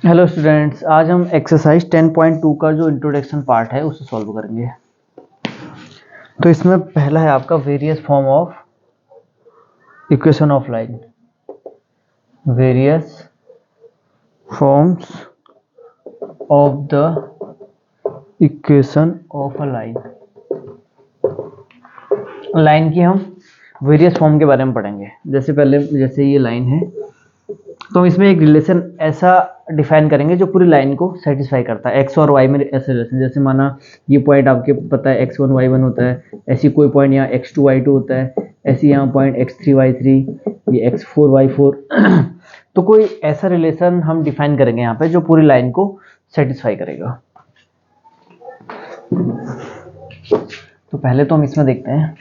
Hello students, आज हम exercise 10.2 का जो इंट्रोडक्शन पार्ट है उसे सॉल्व करेंगे। तो इसमें पहला है आपका various form of equation of line. Various forms of the equation of a line. Line की हम वेरियस फॉर्म के बारे में पढ़ेंगे। जैसे ये लाइन है तो हम इसमें एक रिलेशन ऐसा डिफाइन करेंगे जो पूरी लाइन को सेटिस्फाई करता है। एक्स और वाई में ऐसे रिलेशन, जैसे माना ये पॉइंट आपके पता है x1 y1 होता है, ऐसी कोई पॉइंट यहाँ x2 y2 होता है, ऐसी यहाँ पॉइंट x3 y3, ये x4 y4 तो कोई ऐसा रिलेशन हम डिफाइन करेंगे यहाँ पे जो पूरी लाइन को सेटिस्फाई करेगा। तो पहले तो हम इसमें देखते हैं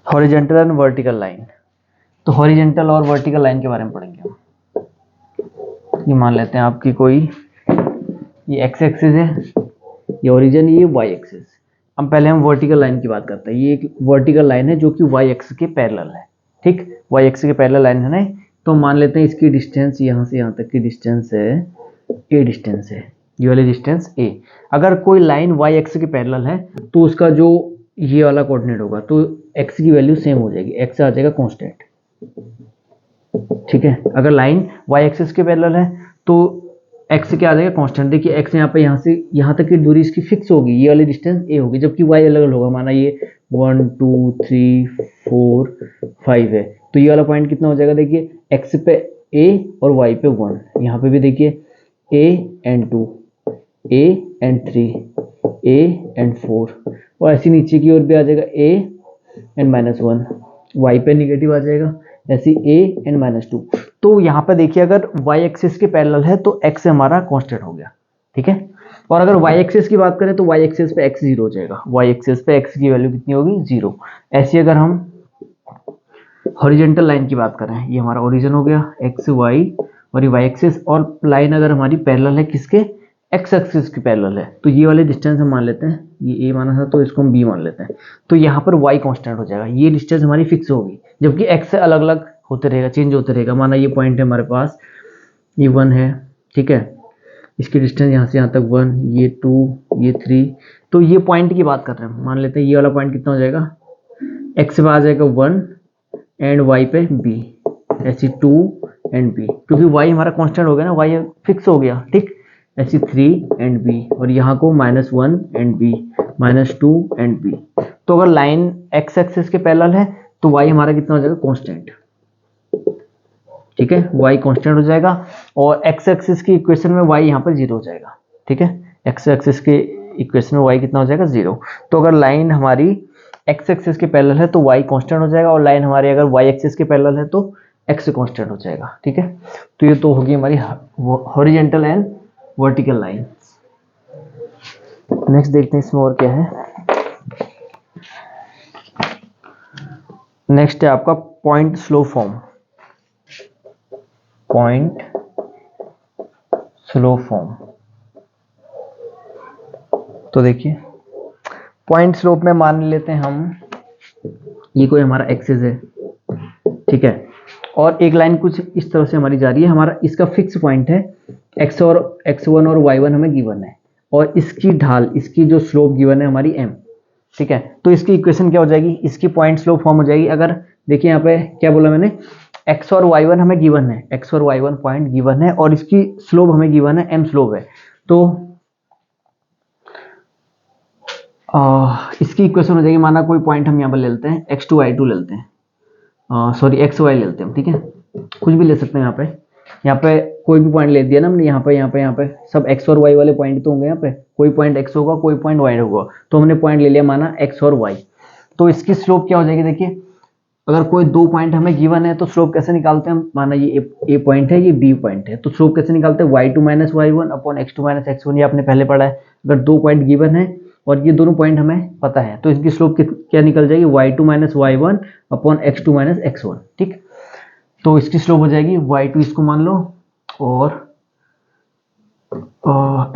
हॉरिजॉन्टल एंड वर्टिकल लाइन। तो हॉरिजॉन्टल और वर्टिकल लाइन के बारे में पढ़ेंगे हम। ये मान लेते हैं आपकी कोई ये एक्स एक्सिस है, ये ओरिजिन, ये वाई एक्सिस। हम पहले वर्टिकल लाइन की बात करते हैं। ये एक वर्टिकल लाइन है जो कि वाई एक्सिस के पैरेलल है। ठीक, वाई एक्सिस के पैरेलल लाइन है ना। तो मान लेते हैं इसकी डिस्टेंस यहाँ से यहाँ तक की डिस्टेंस है ए, डिस्टेंस है ये वाली डिस्टेंस ए। अगर कोई लाइन वाई एक्सिस के पैरेलल है तो उसका जो ये वाला कोऑर्डिनेट होगा तो एक्स की वैल्यू सेम हो जाएगी, एक्स आ जाएगा कांस्टेंट। ठीक है, अगर लाइन वाई एक्सिस के पैरेलल है तो एक्स क्या आ जाएगा, कांस्टेंट। देखिए एक्स यहाँ पे यहाँ से यहाँ तक की दूरी इसकी फिक्स होगी, ये वाली डिस्टेंस ए होगी, जबकि वाई अलग अलग होगा। माना ये 1 2 3 4 5 है तो ये वाला पॉइंट कितना हो जाएगा, देखिए एक्स पे ए और वाई पे 1, यहाँ पे भी देखिए A and 2, A and 3, A and 4, और ऐसी नीचे की ओर भी आ जाएगा ए एंड -1, वाई पे निगेटिव आ जाएगा, ऐसी ए एंड -2। तो यहाँ पे देखिए अगर y एक्सिस के पैरेलल है तो x हमारा कांस्टेंट हो गया। ठीक है, और अगर y एक्सिस की बात करें तो y एक्सिस पे x 0 हो जाएगा, y एक्सिस पे x की वैल्यू कितनी होगी, 0। ऐसी अगर हम हॉरिजॉन्टल लाइन की बात करें, ये हमारा ओरिजिन हो गया x y और ये y एक्सिस, और लाइन अगर हमारी पैरेलल है किसके, x एक्सिस की पैरेलल है, तो ये वाले डिस्टेंस हम मान लेते हैं, ये a माना था तो इसको हम b मान लेते हैं। तो यहाँ पर y कांस्टेंट हो जाएगा, ये डिस्टेंस हमारी फिक्स होगी, जबकि x से अलग अलग होते रहेगा, चेंज होते रहेगा। माना ये पॉइंट है हमारे पास, ये 1 है, ठीक है, इसकी डिस्टेंस यहाँ से यहाँ तक 1, ये 2, ये 3, तो ये पॉइंट की बात कर रहे हैं। मान लेते हैं ये वाला पॉइंट कितना हो जाएगा, x पे आ जाएगा 1 एंड y पे b, ऐसी 2 एंड b, क्योंकि y हमारा कांस्टेंट हो गया ना, y फिक्स हो गया। ठीक, ऐसी 3 एंड b, और यहाँ को -1 एंड b, -2 एंड b। तो अगर लाइन x एक्सिस के पैरेलल है तो y हमारा कितना हो जाएगा, कांस्टेंट। ठीक है, y कांस्टेंट हो जाएगा, और x एक्सिस की इक्वेशन में y यहाँ पर 0 हो जाएगा। ठीक है, x एक्सिस के इक्वेशन में y कितना हो जाएगा, 0। तो अगर लाइन हमारी x एक्सिस के पैरेलल है तो y कांस्टेंट हो जाएगा, और लाइन हमारी अगर y एक्सिस के पैरेलल है तो x कांस्टेंट हो जाएगा। ठीक है, तो ये तो होगी हमारी horizontal and vertical line. Next देखते हैं इसमें और क्या है। नेक्स्ट है आपका point slow form. Point slow form, तो देखिए पॉइंट स्लोप में मान लेते हैं हम, ये कोई हमारा एक्सिस है, ठीक है, और एक लाइन कुछ इस तरह से हमारी जा रही है। हमारा इसका फिक्स पॉइंट है x और x1 और y1 हमें गिवन है, और इसकी ढाल, इसकी जो स्लोप गिवन है हमारी m। ठीक है, तो इसकी इक्वेशन क्या हो जाएगी, इसकी पॉइंट स्लोप फॉर्म हो जाएगी। अगर देखिए यहाँ पे क्या बोला मैंने, x और y1 हमें गिवन है, x और y1 पॉइंट गिवन है, और इसकी स्लोप हमें गिवन है, m स्लोप है। तो इसकी इक्वेशन हो जाएगी, माना कोई पॉइंट हम यहाँ पर ले लेते हैं, x2 y2 ले लेते हैं, सॉरी x y ले लेते हैं। ठीक है, कुछ भी ले सकते हैं यहाँ पे कोई भी पॉइंट ले दिया ना हमने, यहाँ पे सब x और y वाले पॉइंट तो होंगे। यहाँ पे कोई पॉइंट x होगा, कोई पॉइंट y होगा, तो हमने पॉइंट ले लिया माना x और y। तो इसकी स्लोप क्या हो जाएगी, देखिए अगर कोई दो पॉइंट हमें गिवन है तो स्लोप कैसे निकालते हैं हम। माना ये a पॉइंट है, ये b पॉइंट है, तो स्लोप कैसे निकालते हैं, y2 - y1 upon x2 - x1, ये आपने पहले पढ़ा है। अगर दो पॉइंट गिवन है और ये दोनों पॉइंट हमें पता है तो इसकी स्लोप क्या निकल जाएगी, y2 - y1 upon x2 - x1। ठीक, तो इसकी स्लोप हो जाएगी y2, इसको मान लो, और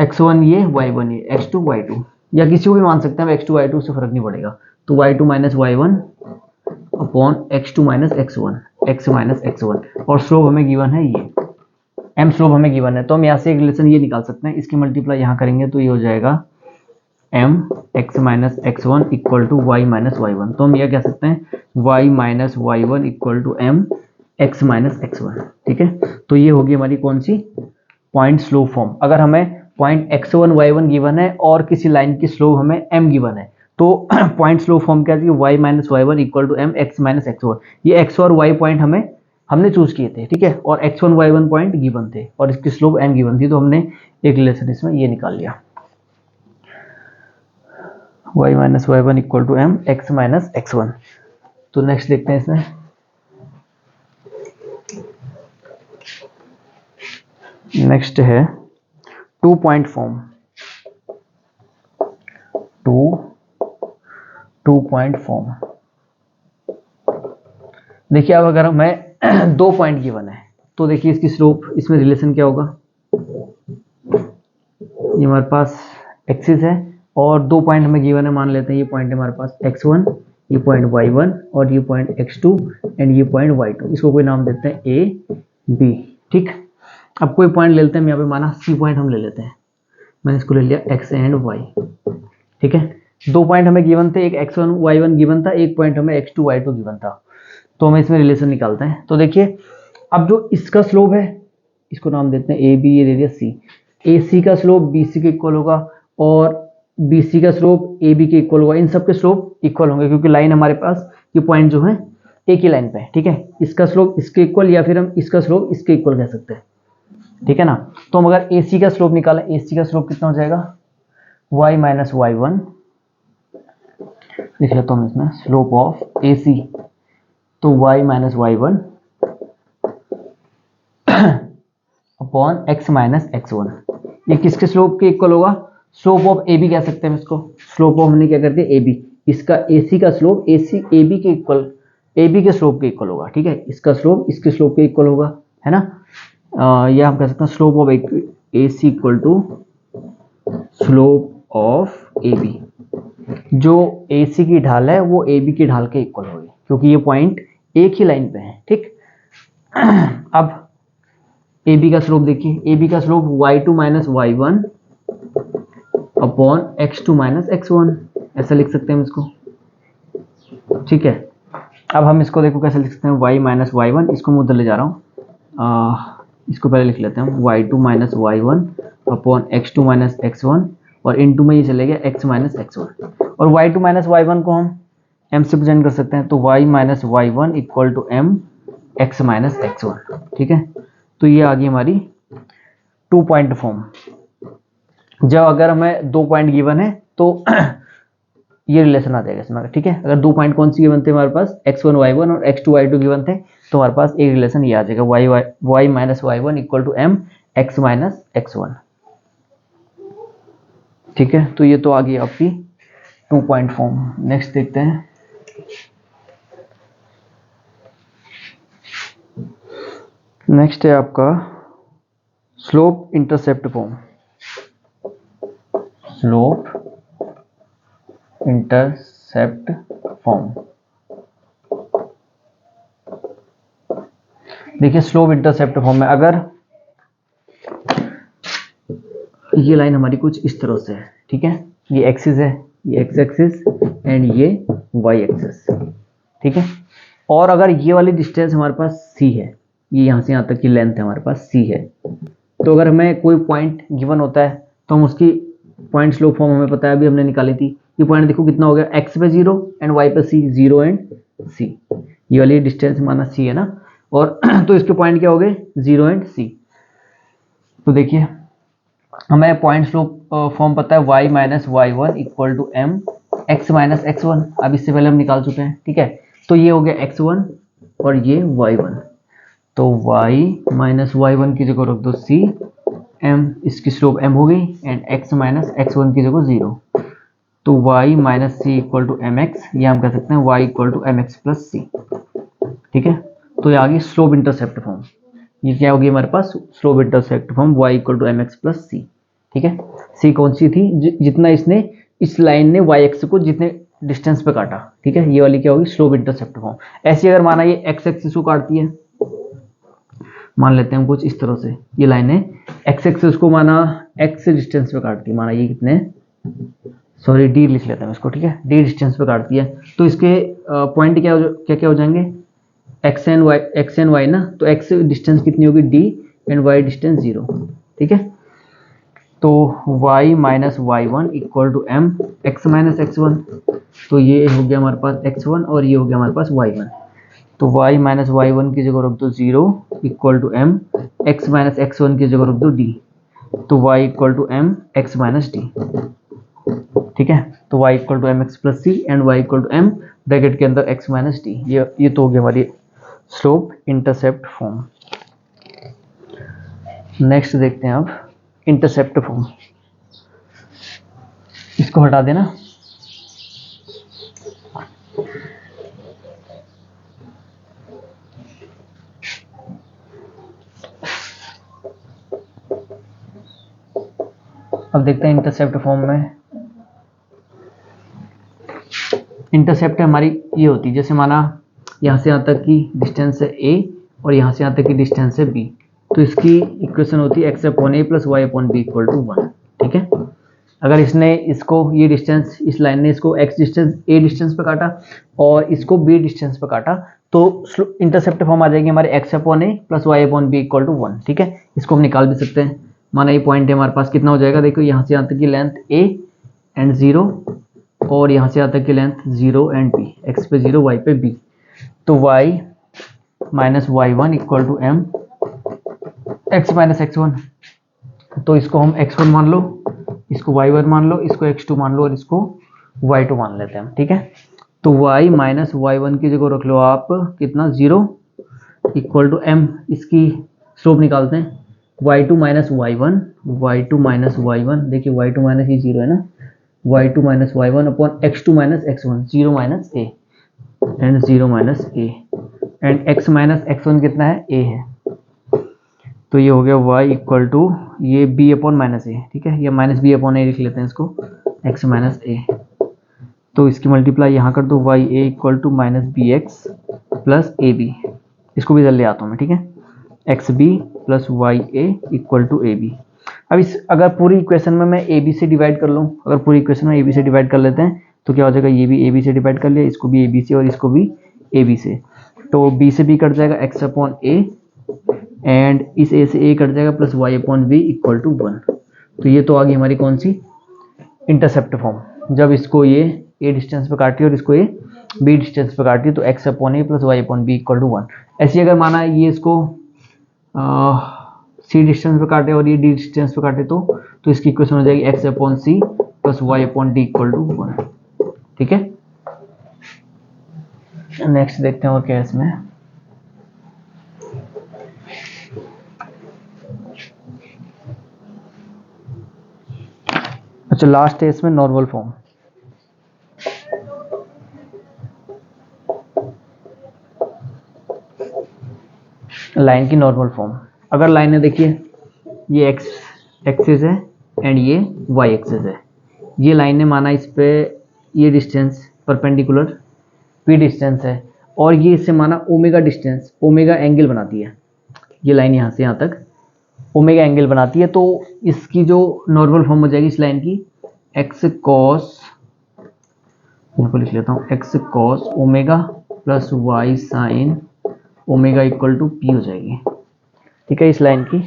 x1 ये, y1 ये, x2 y2, या किसी को भी मान सकते हैं, x2 y2 से फर्क नहीं पड़ेगा। तो y2 - y1 upon x2 - x1, x - x1, और स्लोप हमें गिवन है ये। m स्लोप हमें गिवन है, तो हम यहाँ से एक रिलेशन ये निकाल सकते हैं, इसकी मल्टीप्लाई यहाँ करेंगे तो ये हो जाएगा m x minus x one equal to y minus y one. तो हम यह कह सकते हैं y minus y one equal to m x minus x one. ठीक है, तो ये होगी हमारी कौन सी पॉइंट स्लोप फॉर्म। अगर हमें पॉइंट x1 y1 गिवन है और किसी लाइन की स्लोप हमें m गिवन है, तो पॉइंट स्लोप फॉर्म क्या है, y minus y one equal to m x minus x one. ये x और y पॉइंट हमने चूज किए थे, ठीक है, और x1 y1 पॉइंट गिवन थे और इसकी स्लोप m गिवन थी, तो हमने एक रिलेशन इसमें ये निकाल लिया, y minus y one equal to m x minus x one. तो नेक्स्ट देखते हैं इसमें, नेक्स्ट है 2 पॉइंट फॉर्म। 2 point form. देखिए अब अगर हमें 2 पॉइंट गिवन है तो देखिए इसकी स्लोप, इसमें रिलेशन क्या होगा, ये हमारे पास एक्सिस है और 2 पॉइंट हमें गिवन है, मान लेते हैं ये पॉइंट है हमारे पास x1, ये पॉइंट y1 और ये पॉइंट x2 एंड ये पॉइंट y2। इसको कोई नाम देते हैं a b। ठीक, अब कोई पॉइंट ले लेते हैं, यहाँ पे माना c पॉइंट हम ले लेते हैं, मैंने इसको ले लिया x एंड y। ठीक है, 2 पॉइंट हमें गिवन थे, एक x1 y1 गिवन था, एक पॉइंट हमें x2 y2 गिवन था। तो हम इसमें रिलेशन निकालते हैं। तो देखिए अब जो इसका स्लोप है इसको नाम देते हैं ab, ये दे दिया c। ac का स्लोप bc के इक्वल होगा और bc का स्लोप ab के इक्वल होगा। इन सब के स्लोप इक्वल होंगे क्योंकि लाइन हमारे पास ये पॉइंट जो है एक ही लाइन पे है। ठीक है, इसका स्लोप इसके इक्वल या फिर हम इसका स्लोप इसके इक्वल कह सकते हैं। ठीक है ना, तो हम अगर AC का स्लोप निकालें, AC का स्लोप कितना हो जाएगा, y माइनस वाई वन। लिख लेता हूँ इसमें स्लोप ऑफ AC, तो y minus y one upon x minus x one. ये किसके स्लोप के इक्वल होगा, स्लोप ऑफ AB कह सकते हैं इसको। स्लोप ऑफ हमने क्या कर दिया AB, इसका AC का स्लोप AC AB के इक्वल, AB के स्लोप के इक्वल होगा। ठीक है, इसका स्लोप इसके स्लोप के इक्वल होगा, है ना। यह हम कह सकते हैं slope of AC equal to slope of AB। जो AC की ढाल है वो AB की ढाल के इक्वल होगी क्योंकि ये पॉइंट एक ही लाइन पे है। ठीक, अब AB का स्लोप देखिए, AB का slope y2 minus y one upon x2 minus x one, ऐसा लिख सकते हैं हम इसको। ठीक है, अब हम इसको देखो कैसे लिख सकते हैं, y माइनस वाई वन, इसको मैं उधर ले जा रहा हूँ, इसको पहले लिख लेते हैं y2 minus y one upon x2 minus x one और इनटू में ये चले गया x माइनस एक्स वन। और y2 माइनस वाई वन को हम m से प्रेजेंट कर सकते हैं, तो y minus y one equal to m x minus x one. ठीक है, तो ये आ गई हमारी 2 पॉइंट फॉर्म। जब अगर हमें 2 पॉइंट गिवन है तो ये रिलेशन आ जाएगा इसमें। ठीक है, अगर 2 पॉइंट कौन सी गिवन थे हमारे पास, x1 y1 और x2 y2 गिवन थे, तो हमारे पास एक रिलेशन ये आ जाएगा y minus y one equal to m x minus x one. ठीक है, तो ये तो आ गई आपकी 2 पॉइंट फॉर्म। नेक्स्ट देखते हैं, नेक्स्ट है आपका slope intercept form. Slope intercept form. देखिए स्लोप इंटरसेप्ट फॉर्म में अगर ये लाइन हमारी कुछ इस तरह से है, ठीक है, ये एक्सिस है, ये एक्स एक्सिस एंड ये वाई एक्सिस। ठीक है, और अगर ये वाली डिस्टेंस हमारे पास c है, ये यहाँ से यहाँ तक की लेंथ है हमारे पास c है, तो अगर हमें कोई पॉइंट गिवन होता है तो हम उसकी पॉइंट स्लोप फॉर्म हमें पता है, अभी हमने निकाली थी। ये पॉइंट देखो कितना हो गया, x पे 0 एंड y पे c, 0 एंड c। ये वाली डिस्टेंस माना c है ना, और तो इसके पॉइंट क्या हो गए, 0 एंड c। तो देखिए हमें पॉइंट स्लोप फॉर्म पता है, y minus y one equal to m x minus x one. अब इससे पहले हम निकाल चुके हैं। ठीक है, तो ये हो गया x1 और ये y1, तो y माइनस वाई वन की जगह रख दो c, m इसकी स्लोप m हो गई and x minus x one की जगह 0, तो y minus c equal to m x, ये हम कह सकते हैं y equal to m x plus c. ठीक है, तो ये आ गई स्लोप इंटरसेप्ट फॉर्म। ये क्या होगी हमारे पास, slope intercept form y equal to m x plus c. ठीक है, c कौन सी थी, जितना इसने इस लाइन ने y एक्स को जितने डिस्टेंस पे काटा। ठीक है, ये वाली क्या होगी, स्लोप इंटरसेप्ट फॉर्म। ऐसी अगर माना ये x एक्सिस को काटती है, मान लेते हैं हम कुछ इस तरह से, ये लाइन है एक्स एक्सिस को माना एक्स डिस्टेंस पे काटती है, माना ये कितने, सॉरी डी लिख लेते हैं इसको, ठीक है, डी डिस्टेंस पे काटती है। तो इसके पॉइंट क्या हो जाएंगे, एक्स एंड वाई ना, तो एक्स डिस्टेंस कितनी होगी डी एंड वाई डिस्टेंस 0, ठीक है। तो y minus y one equal to m x minus x one, तो ये हो गया हमारे पास x1 और ये हो गया हमारे पास y1। तो y माइनस वाई वन की जगह रख दो 0 equal to m x minus x one की जगह रख दो d, तो y equal to m x minus d, ठीक है। तो y equal to m x plus c and y equal to m bracket के अंदर x माइनस डी। ये तो हो गया हमारी स्लोप इंटरसेप्ट फॉर्म। नेक्स्ट देखते हैं अब इंटरसेप्ट फॉर्म, इसको हटा देना। अब देखते हैं इंटरसेप्ट फॉर्म में, इंटरसेप्ट हमारी ये होती है, जैसे माना यहाँ से यहाँ तक की डिस्टेंस है a और यहाँ से यहाँ तक की डिस्टेंस है b, तो इसकी इक्वेशन होती है x upon a plus y upon b equal to 1, ठीक है। अगर इसने इसको ये डिस्टेंस, इस लाइन ने इसको x डिस्टेंस a डिस्टेंस पे काटा और इसको b डिस्टेंस पे काटा, तो इंटरसेप्ट फॉर्म आ जाएगी हमारे x upon a plus y upon b equal to 1, ठीक है। इसको हम निकाल भी सकते हैं, माना ये पॉइंट है हमारे पास, कितना हो जाएगा, देखो यहाँ से यहाँ तक की लेंथ a एंड 0 और यहाँ से यहाँ तक की लेंथ 0 एंड b, x पे 0 y पे b, तो y minus y one equal to m x minus x one, तो इसको हम x1 मान लो, इसको y1 मान लो, इसको x2 मान लो और इसको y2 मान लेते हैं, ठीक है। तो y माइनस वाई वन की जगह रख लो आप कितना 0 इक्वल टू m, इसकी स्लोप निकालते हैं y2 minus y one, y2 minus y one, देखिए y2 माइनस ये 0 है ना, y2 minus y one upon x2 minus x1, 0 minus a and 0 minus a and x minus x1 कितना है, a है। तो ये हो गया y इक्वल टू ये b अपॉन माइनस ए, ठीक है, या माइनस बी अपॉन ए लिख लेते हैं इसको, x माइनस ए, तो इसकी मल्टीप्लाई यहाँ कर दो, y a equal to minus b x plus a b, इसको भी जल्दी आता हूँ मैं, ठीक है, x b plus y a equal to a b. अब इस अगर पूरी इक्वेशन में मैं ए बी से डिवाइड कर लूँ, अगर पूरी इक्वेशन में ए बी से डिवाइड कर लेते हैं तो क्या हो जाएगा, ये भी ए बी से डिवाइड कर लिया, इसको भी ए बी से और इसको भी ए बी से, तो b से b कट जाएगा x अपॉन a एंड इस a से a कट जाएगा plus y upon b equal to 1। तो ये तो आ गई हमारी कौन सी, इंटरसेप्ट फॉर्म, जब इसको ये a डिस्टेंस पे काटी और इसको ये b डिस्टेंस पे काटी, तो x upon a plus y upon b equal to 1। ऐसी अगर माना ये इसको c डिस्टेंस पे काटे और ये d डिस्टेंस पे काटे, तो इसकी इक्वेशन हो जाएगी x upon c plus y upon d equal to 1, ठीक है। नेक्स्ट देखते हैं और क्या है इसमें, अच्छा लास्ट है इसमें नॉर्मल फॉर्म। लाइन की नॉर्मल फॉर्म, अगर लाइन है देखिए ये x एक्सिस है एंड ये y एक्सिस है, ये लाइन ने माना इस पे ये डिस्टेंस परपेंडिकुलर p डिस्टेंस है और ये इससे माना ओमेगा डिस्टेंस, ओमेगा एंगल बनाती है, ये लाइन यहाँ से यहाँ तक ओमेगा एंगल बनाती है, तो इसकी जो नॉर्मल फॉर्म हो जाएगी इस लाइन की x कॉस, इनको लिख लेता हूँ x cos omega plus y sine omega equal to p हो जाएगी, ठीक है, इस लाइन की।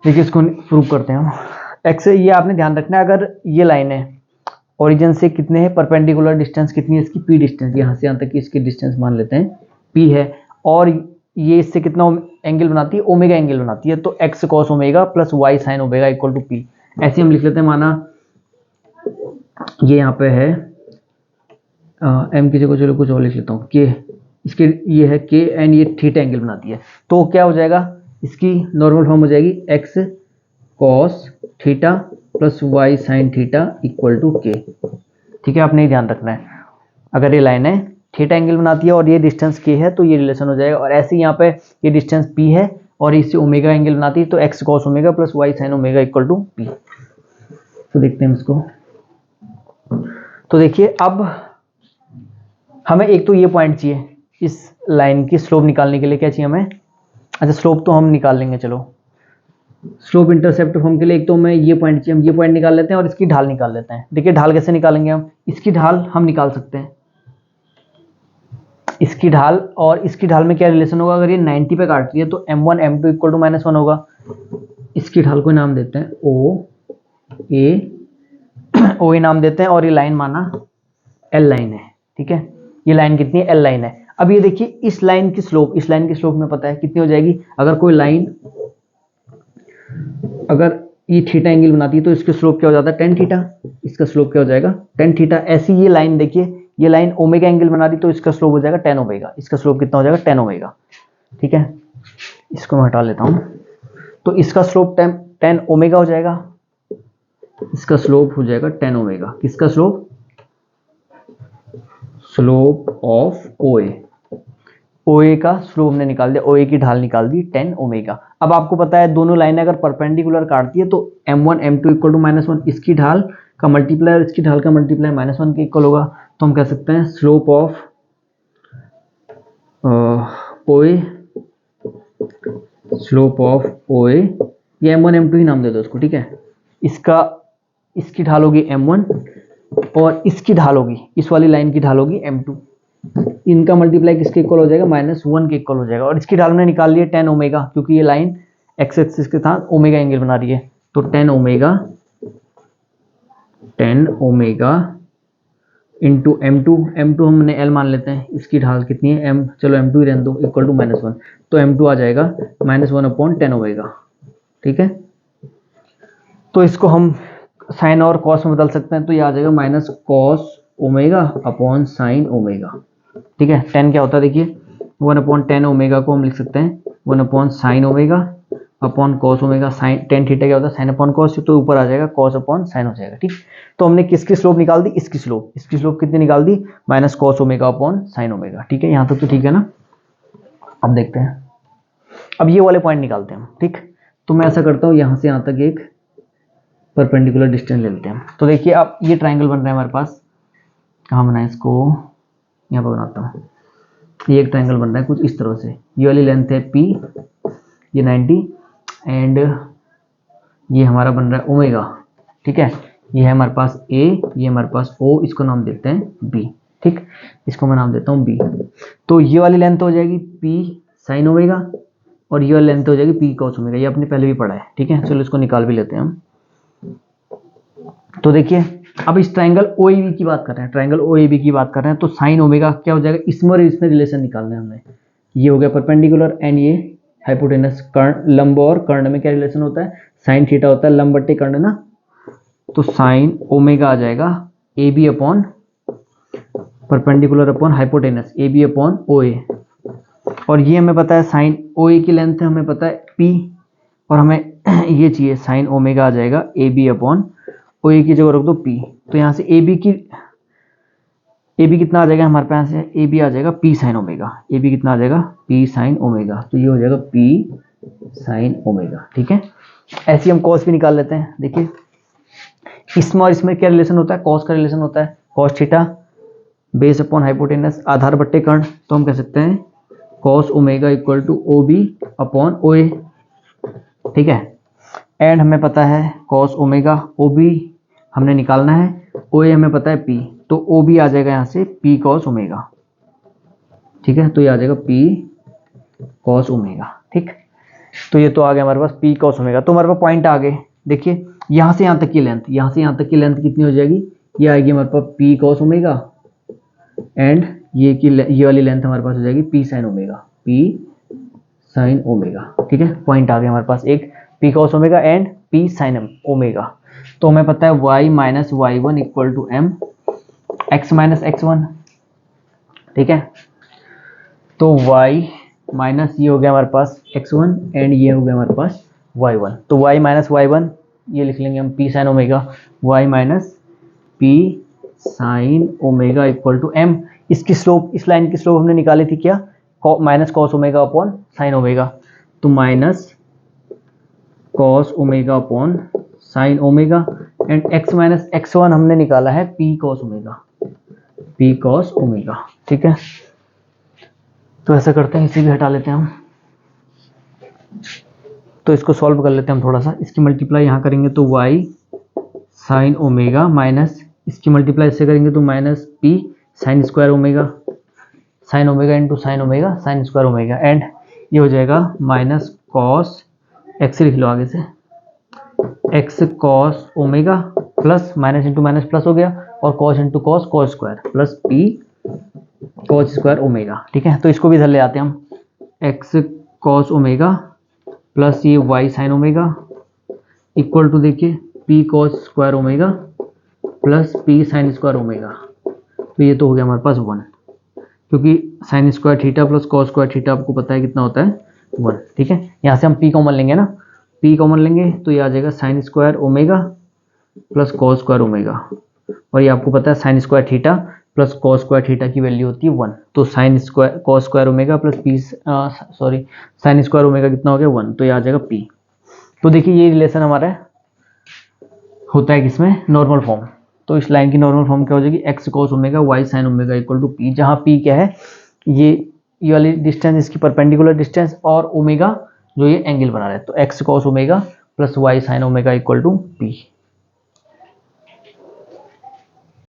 देखिए इसको प्रूव करते हैं हम। x, ये आपने ध्यान रखना है, अगर ये लाइन है ओरिजिन से कितने हैं परपेंडिकुलर डिस्टेंस कितनी है इसकी, p डिस्टेंस, यहाँ से यहाँ तक की इसकी डिस्टेंस मान लेते हैं p है, और ये इससे कितना एंगल बनाती है, ओमेगा एंगल बनाती है, तो x cos omega plus y sine omega equal to p, ऐसे हम लिख लेते हैं। माना ये यहाँ पे है m की जगह चलो कुछ और लिख लेता हूँ, k, इसके ये है k एंड ये थीटा एंगल बनाती है, तो क्या हो जाएगा, इसकी नॉर्मल फॉर्म हो जाएगी x cos theta plus y sine theta equal to k, ठीक है, आपने ध्यान रखना है, अगर ये लाइन है थीटा एंगल बनाती है और ये डिस्टेंस k है तो ये रिलेशन हो जाएगा, और ऐसे यहाँ पे ये डिस्टेंस p है और इससे ओमेगा एंगल बनाती है, तो x cos omega plus y sine omega equal to p। तो देखते हैं इसको, तो देखिए अब हमें एक तो ये पॉइंट चाहिए, इस लाइन की स्लोप निकालने के लिए क्या चाहिए हमें, अच्छा स्लोप तो हम निकाल लेंगे, चलो स्लोप इंटरसेप्ट फॉर्म के लिए एक तो मैं ये पॉइंट निकाल लेते हैं और इसकी ढाल निकाल लेते हैं। देखिए ढाल कैसे निकालेंगे हम, इसकी ढाल हम निकाल सकते हैं, इसकी ढाल और इसकी ढाल में क्या रिलेशन होगा, अगर ये 90 पे काट रही है तो m1 m2 इक्वल टू -1 होगा। इसकी ढाल को नाम देते हैं ओ ए नाम देते हैं, और ये लाइन माना एल लाइन है, ठीक है। ये लाइन कितनी है, एल लाइन है। अब ये देखिए इस लाइन की स्लोप में पता है कितनी हो जाएगी, अगर कोई लाइन अगर ये थीटा एंगल बनाती है तो इसका स्लोप क्या हो जाता है, tan थीटा, इसका स्लोप क्या हो जाएगा, tan थीटा। ऐसी ये लाइन देखिए, ये लाइन ओमेगा एंगल बना रही तो इसका स्लोप हो जाएगा tan ओमेगा, इसका स्लोप कितना हो जाएगा, tan ओमेगा, ठीक है। इसको मैं हटा लेता हूं, तो इसका स्लोप tan ओमेगा हो जाएगा, इसका स्लोप हो जाएगा tan ओमेगा। किसका स्लोप, स्लोप ऑफ OA का स्लोप हमने निकाल दिया, OA की ढाल निकाल दी tan ओमेगा। अब आपको पता है दोनों लाइनें अगर परपेंडिकुलर काटती है तो m1 m2 इक्वल टू -1, इसकी ढाल का मल्टीप्लाई इसकी ढाल का मल्टीप्लाई -1 के इक्वल होगा। तो हम कह सकते हैं स्लोप ऑफ OA, ये m1 m2 ही नाम दे दो उसको, ठीक है। इसकी ढाल होगी m1 और इसकी ढाल होगी, इस वाली लाइन की ढाल होगी m2। इनका मल्टीप्लाई किसके इक्वल हो जाएगा, -1 के इक्वल हो जाएगा। और इसकी ढाल हमने निकाल लिया tan ओमेगा, क्योंकि ये लाइन एक्स एक्सिस के साथ ओमेगा एंगल बना रही है। तो tan ओमेगा इंटू m2 हमने l मान लेते हैं, इसकी ढाल कितनी है m, चलो m2 ही रहने दो, इक्वल टू -1। तो m2 आ जाएगा -1/tan ओमेगा, ठीक है। तो इसको हम साइन और कॉस में बदल सकते हैं, तो ये आ जाएगा -cos omega upon sine omega, ठीक है। tan क्या होता है देखिए, 1/tan ओमेगा को हम लिख सकते हैं 1/sin omega upon cos omega. Sine tan theta क्या होता है, sin अपॉन cos, तो ऊपर आ जाएगा cos अपॉन sin हो जाएगा, ठीक। तो हमने किसकी स्लोप निकाल दी, इसकी स्लोप कितनी निकाल दी, -cos omega upon sin omega, ठीक है। यहाँ तक तो ठीक है ना। अब देखते हैं, अब ये वाले पॉइंट निकालते हैं हम, ठीक। तो मैं ऐसा करता हूँ, यहाँ से यहाँ तक एक परपेंडिकुलर डिस्टेंस ले लेते हैं। तो देखिए अब ये ट्राइंगल बन रहा है हमारे पास, कहाँ बनाए इसको, यहाँ पर बनाता हूँ। ये एक ट्राइंगल बन रहा है कुछ इस तरह से, ये वाली लेंथ है p, ये 90 एंड ये हमारा बन रहा है ओमेगा, ठीक है। ये है हमारे पास a, ये हमारे पास o, इसको नाम देते हैं b, ठीक। इसको मैं नाम देता हूँ b। तो ये वाली लेंथ हो जाएगी p साइन ओमेगा और ये वाली लेंथ हो जाएगी p कॉस ओमेगा, ये आपने पहले भी पढ़ा है, ठीक है। चलो इसको निकाल भी लेते हैं हम। तो देखिए अब इस ट्राइंगल OAB की बात कर रहे हैं, तो साइन ओमेगा क्या हो जाएगा, इसमें और इसमें रिलेशन निकालना है हमें। ये हो गया परपेंडिकुलर एंड ये हाइपोटेनस, कर्ण लंब और कर्ण में क्या रिलेशन होता है, साइन थीटा होता है लंब बट्टे कर्ण ना। तो साइन ओमेगा आ जाएगा AB upon perpendicular upon hypotenuse, AB upon OA। और ये हमें पता है साइन OA की लेंथ है हमें पता है P, और हमें ये चाहिए साइन ओमेगा आ जाएगा AB अपॉन OA की जगह रख दो P। तो यहाँ से AB कितना आ जाएगा हमारे पास है, AB आ जाएगा P साइन ओमेगा, AB कितना आ जाएगा P साइन ओमेगा, तो ये हो जाएगा P साइन ओमेगा, ठीक है। ऐसे हम कॉस भी निकाल लेते हैं। देखिए इसमें और इसमें क्या रिलेशन होता है, कॉस का रिलेशन होता है, cos theta base upon hypotenuse आधार बट्टे कर्ण। तो हम कह सकते हैं cos omega equal to OB upon OA, ठीक है। एंड हमें पता है कॉस ओमेगा, OB हमने निकालना है, OA हमें पता है P, तो OB आ जाएगा यहाँ से P कॉस ओमेगा, ठीक है। तो ये आ जाएगा P कॉस ओमेगा, ठीक। तो ये तो आ गया हमारे पास P कॉस ओमेगा। तो हमारे पास पॉइंट आ गए। देखिए यहाँ से यहाँ तक की लेंथ, कितनी हो जाएगी, ये आएगी हमारे पास P कॉस ओमेगा एंड ये वाली लेंथ हमारे पास हो जाएगी P sine omega, P sine omega, ठीक है। पॉइंट आ गया हमारे पास एक P cos omega and P sine omega. तो हमें पता है y minus y1 equal to m x minus x1, ठीक है। तो y माइनस ये हो गया हमारे पास x1 एंड ये हो गया हमारे पास y1। तो y माइनस y1 ये लिख लेंगे हम P sine omega, y minus P sine omega equal to m। इसकी स्लोप, इस लाइन की स्लोप हमने निकाली थी क्या, minus cos omega upon sine omega. तो minus cos omega upon sine omega and x minus x1 हमने निकाला है P कॉस ओमेगा, ठीक है। तो ऐसा करते हैं, इसे भी हटा लेते हैं हम। तो इसको सॉल्व कर लेते हैं हम थोड़ा सा। इसकी मल्टीप्लाई यहाँ करेंगे तो y साइन ओमेगा माइनस, इसकी मल्टीप्लाई इससे करेंगे तो minus P sine square omega, sine omega into sine omega sine square omega, and ये हो जाएगा माइनस कॉस एक्स, लिख लो आगे से, x cos omega plus minus into minus plus हो गया, और cos into cos cos square plus P cos square omega. ठीक है, तो इसको भी इधर ले आते हैं हम, एक्स कॉस ओमेगा प्लस ये y sine omega equal to देखिए P cos square omega plus P sine square omega. तो ये तो हो गया हमारे पास 1, क्योंकि sine square theta plus cos square theta आपको पता है कितना होता है 1। ठीक है, यहाँ से हम पी कॉमन लेंगे ना, पी कॉमन लेंगे तो ये आ जाएगा sign square omega plus cos square omega, और ये आपको पता है sign square theta plus cos square theta की वैल्यू होती है 1। तो sine square cos square omega plus P sine square omega कितना हो गया 1, तो ये आ जाएगा पी। तो देखिए ये रिलेशन हमारा होता है किसमें, नॉर्मल फॉर्म। तो इस लाइन की नॉर्मल फॉर्म क्या हो जाएगी, x cos omega y sine omega equal to p, जहाँ पी क्या है, ये वाली डिस्टेंस इसकी परपेंडिकुलर डिस्टेंस, और ओमेगा जो ये एंगल बना रहा है, तो x cos omega plus y sine omega equal to P.